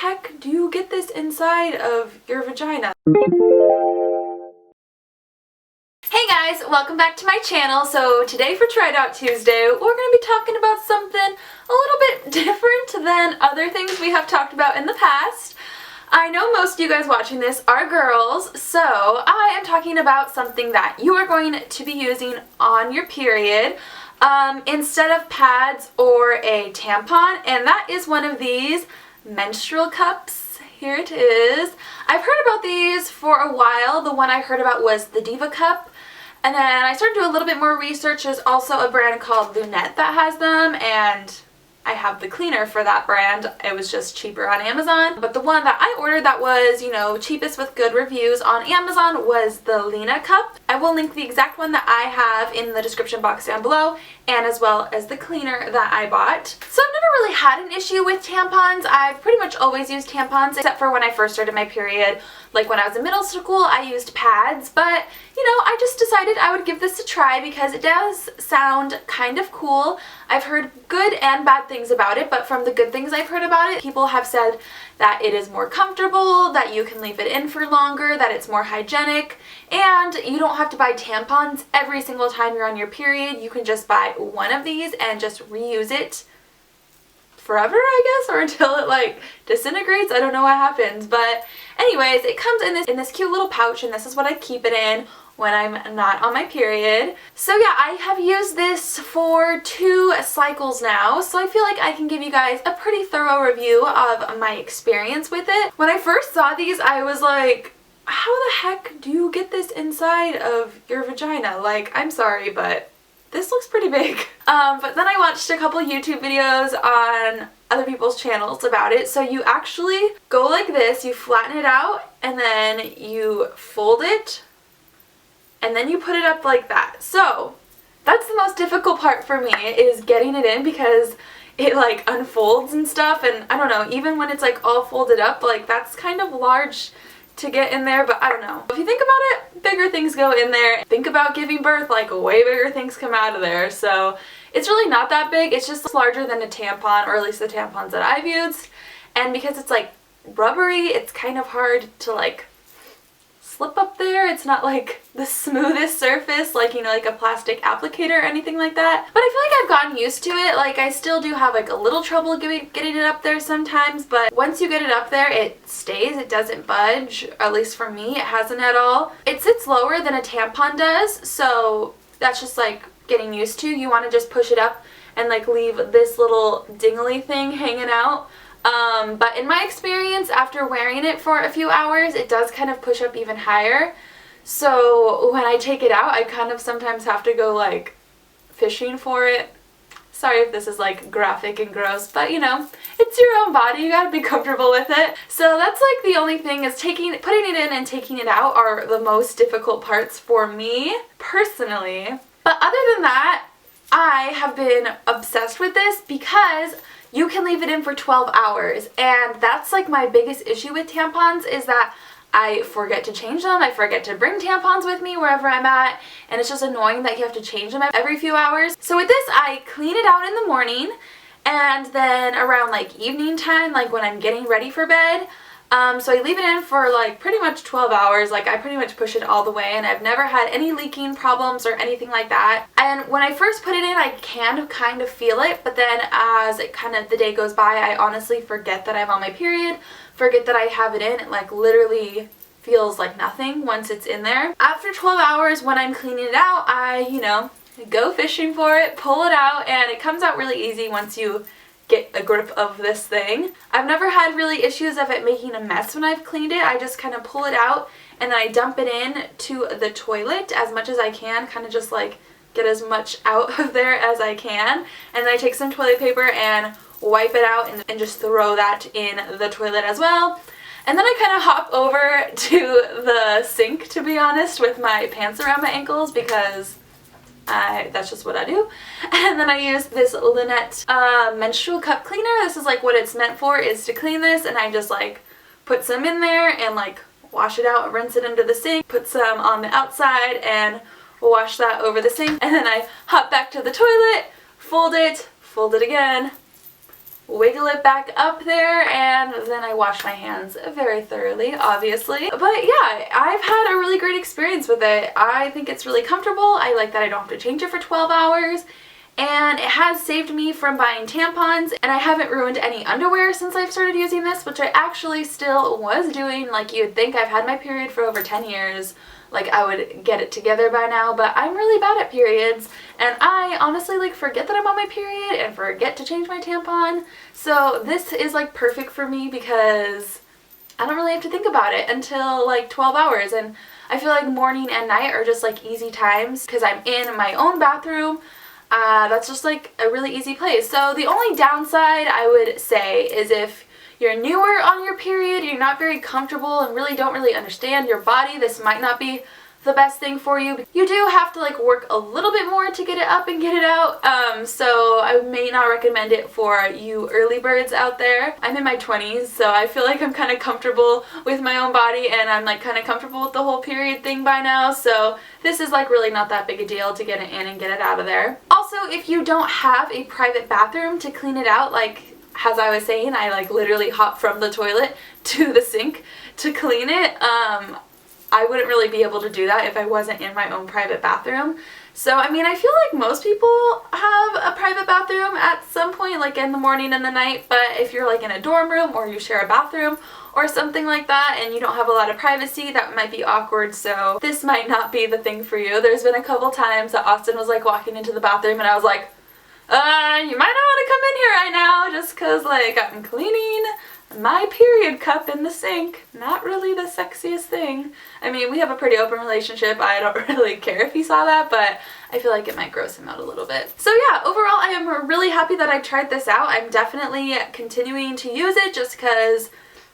heck do you get this inside of your vagina? Hey guys, welcome back to my channel. So today for Try It Out Tuesday, we're going to be talking about something a little bit different than other things we have talked about in the past. I know most of you guys watching this are girls, so I am talking about something that you are going to be using on your period instead of pads or a tampon, and that is one of these menstrual cups. Here it is. I've heard about these for a while. The one I heard about was the Diva Cup. And then I started to do a little bit more research. There's also a brand called Lunette that has them, and I have the cleaner for that brand. It was just cheaper on Amazon. But the one that I ordered that was, you know, cheapest with good reviews on Amazon was the Lena Cup. I will link the exact one that I have in the description box down below, and as well as the cleaner that I bought. So I've never really had an issue with tampons. I've pretty much always used tampons, except for when I first started my period. Like when I was in middle school, I used pads, but you know, I just decided I would give this a try because it does sound kind of cool. I've heard good and bad things about it, but from the good things I've heard about it, people have said that it is more comfortable, that you can leave it in for longer, that it's more hygienic, and you don't have to buy tampons every single time you're on your period. You can just buy one of these and just reuse it forever, I guess, or until it like disintegrates. I don't know what happens, but anyways, it comes in this cute little pouch, and this is what I keep it in when I'm not on my period. So yeah, I have used this for 2 cycles now, so I feel like I can give you guys a pretty thorough review of my experience with it. When I first saw these, I was like, how the heck do you get this inside of your vagina? Like, I'm sorry, but this looks pretty big. But then I watched a couple YouTube videos on other people's channels about it. So you actually go like this, you flatten it out, and then you fold it, and then you put it up like that. So that's the most difficult part for me, is getting it in, because it like unfolds and stuff, and I don't know, even when it's like all folded up, like that's kind of large to get in there, but I don't know. If you think about it, bigger things go in there. Think about giving birth, like way bigger things come out of there. So it's really not that big. It's just larger than a tampon, or at least the tampons that I've used. And because it's like rubbery, it's kind of hard to like slip up there. It's not like the smoothest surface, like, you know, like a plastic applicator or anything like that. But I feel like I've gotten used to it. Like, I still do have like a little trouble getting it up there sometimes, but once you get it up there, it stays. It doesn't budge. At least for me, it hasn't at all. It sits lower than a tampon does, so that's just like getting used to. You want to just push it up and like leave this little dingly thing hanging out. But in my experience, after wearing it for a few hours, it does kind of push up even higher. So when I take it out, I kind of sometimes have to go like fishing for it. Sorry if this is like graphic and gross, but you know, it's your own body, you gotta be comfortable with it. So that's like the only thing, is putting it in and taking it out are the most difficult parts for me personally. But other than that, I have been obsessed with this because you can leave it in for 12 hours, and that's like my biggest issue with tampons, is that I forget to change them. I forget to bring tampons with me wherever I'm at, and it's just annoying that you have to change them every few hours. So with this, I clean it out in the morning, and then around like evening time, like when I'm getting ready for bed, so I leave it in for like pretty much 12 hours. Like I pretty much push it all the way, and I've never had any leaking problems or anything like that. And when I first put it in, I can kind of feel it, but then as it kind of the day goes by, I honestly forget that I'm on my period, forget that I have it in. It like literally feels like nothing once it's in there. After 12 hours, when I'm cleaning it out, I, you know, go fishing for it, pull it out, and it comes out really easy once you get a grip of this thing. I've never had really issues of it making a mess when I've cleaned it. I just kind of pull it out and then I dump it in to the toilet as much as I can, kind of just like get as much out of there as I can. And then I take some toilet paper and wipe it out and just throw that in the toilet as well. And then I kind of hop over to the sink, to be honest, with my pants around my ankles, because that's just what I do. And then I use this Lunette menstrual cup cleaner. This is like what it's meant for, is to clean this, and I just like put some in there and like wash it out, rinse it into the sink, put some on the outside and wash that over the sink, and then I hop back to the toilet, fold it again, wiggle it back up there, and then I wash my hands very thoroughly, obviously. But yeah, I've had a really great experience with it. I think it's really comfortable. I like that I don't have to change it for 12 hours. And it has saved me from buying tampons, and I haven't ruined any underwear since I've started using this, which I actually still was doing. Like, you'd think I've had my period for over 10 years. Like, I would get it together by now, but I'm really bad at periods, and I honestly, like, forget that I'm on my period and forget to change my tampon. So this is, like, perfect for me because I don't really have to think about it until, like, 12 hours, and I feel like morning and night are just, like, easy times because I'm in my own bathroom. That's just, like, a really easy place. So the only downside I would say is if you're newer on your period, you're not very comfortable and really don't really understand your body, this might not be the best thing for you. You do have to, like, work a little bit more to get it up and get it out, so I may not recommend it for you early birds out there. I'm in my 20s, so I feel like I'm kind of comfortable with my own body, and I'm, like, kind of comfortable with the whole period thing by now, so this is, like, really not that big a deal to get it in and get it out of there. Also, if you don't have a private bathroom to clean it out, like, as I was saying, I, like, literally hop from the toilet to the sink to clean it. I wouldn't really be able to do that if I wasn't in my own private bathroom. So, I mean, I feel like most people have a private bathroom at some point, like in the morning and the night, but if you're, like, in a dorm room or you share a bathroom or something like that and you don't have a lot of privacy, that might be awkward, so this might not be the thing for you. There's been a couple times that Austin was, like, walking into the bathroom and I was like, you might not want to come in here right now, just because, like, I'm cleaning my period cup in the sink. Not really the sexiest thing. I mean, we have a pretty open relationship. I don't really care if he saw that, but I feel like it might gross him out a little bit. So yeah, overall, I am really happy that I tried this out. I'm definitely continuing to use it just because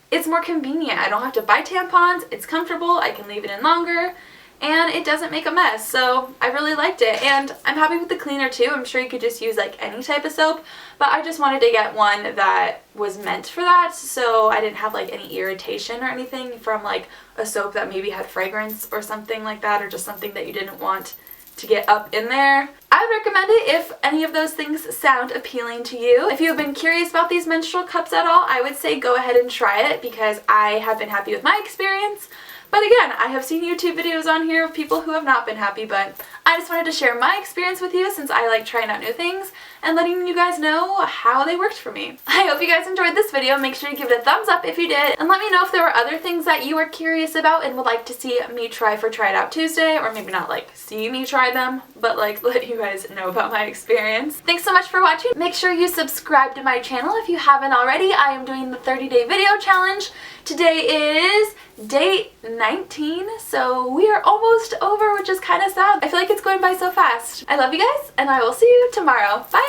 it's more convenient. I don't have to buy tampons. It's comfortable. I can leave it in longer. And it doesn't make a mess, so I really liked it. And I'm happy with the cleaner too. I'm sure you could just use, like, any type of soap, but I just wanted to get one that was meant for that, so I didn't have, like, any irritation or anything from, like, a soap that maybe had fragrance or something like that, or just something that you didn't want to get up in there. I would recommend it if any of those things sound appealing to you. If you've been curious about these menstrual cups at all, I would say go ahead and try it because I have been happy with my experience. But again, I have seen YouTube videos on here of people who have not been happy, but I just wanted to share my experience with you since I like trying out new things and letting you guys know how they worked for me. I hope you guys enjoyed this video. Make sure you give it a thumbs up if you did, and let me know if there were other things that you were curious about and would like to see me try for Try It Out Tuesday, or maybe not, like, see me try them, but, like, let you guys know about my experience. Thanks so much for watching. Make sure you subscribe to my channel if you haven't already. I am doing the 30-day video challenge. Today is day 19, so we are almost over, which is kind of sad. I feel like it's going by so fast. I love you guys, and I will see you tomorrow. Bye!